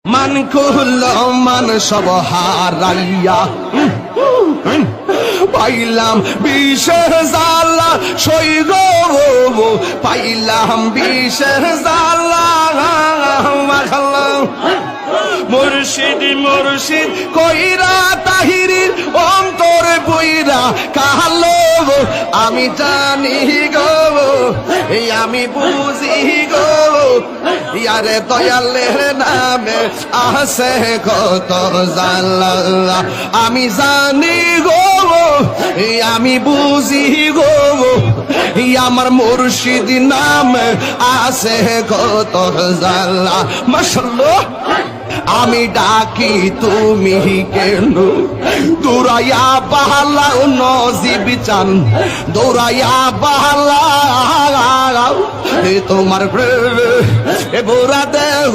মান কুল মান সব হারাইয়া পাইলাম বিষের জ্বালা সইগ পাইলাম বিষের জ্বালা মুর্শিদ মুর্শিদ কইরা তাহিরির অন্তরে বইরা কালো আমি জানি গো এই আমি বুঝি গো ইয়ারে দয়ালের নামে আছে কত জ্বালা আমি জানি গো এই আমি বুঝি গো আমার মুর্শিদ নামে আছে কত জ্বালা মাশাআল্লাহ আমি ডাকি তুমি কেন দৌড়াইয়া বাহালাও নজিব চান দৌড়াইয়া বাহালা তোমার বোরা দেহ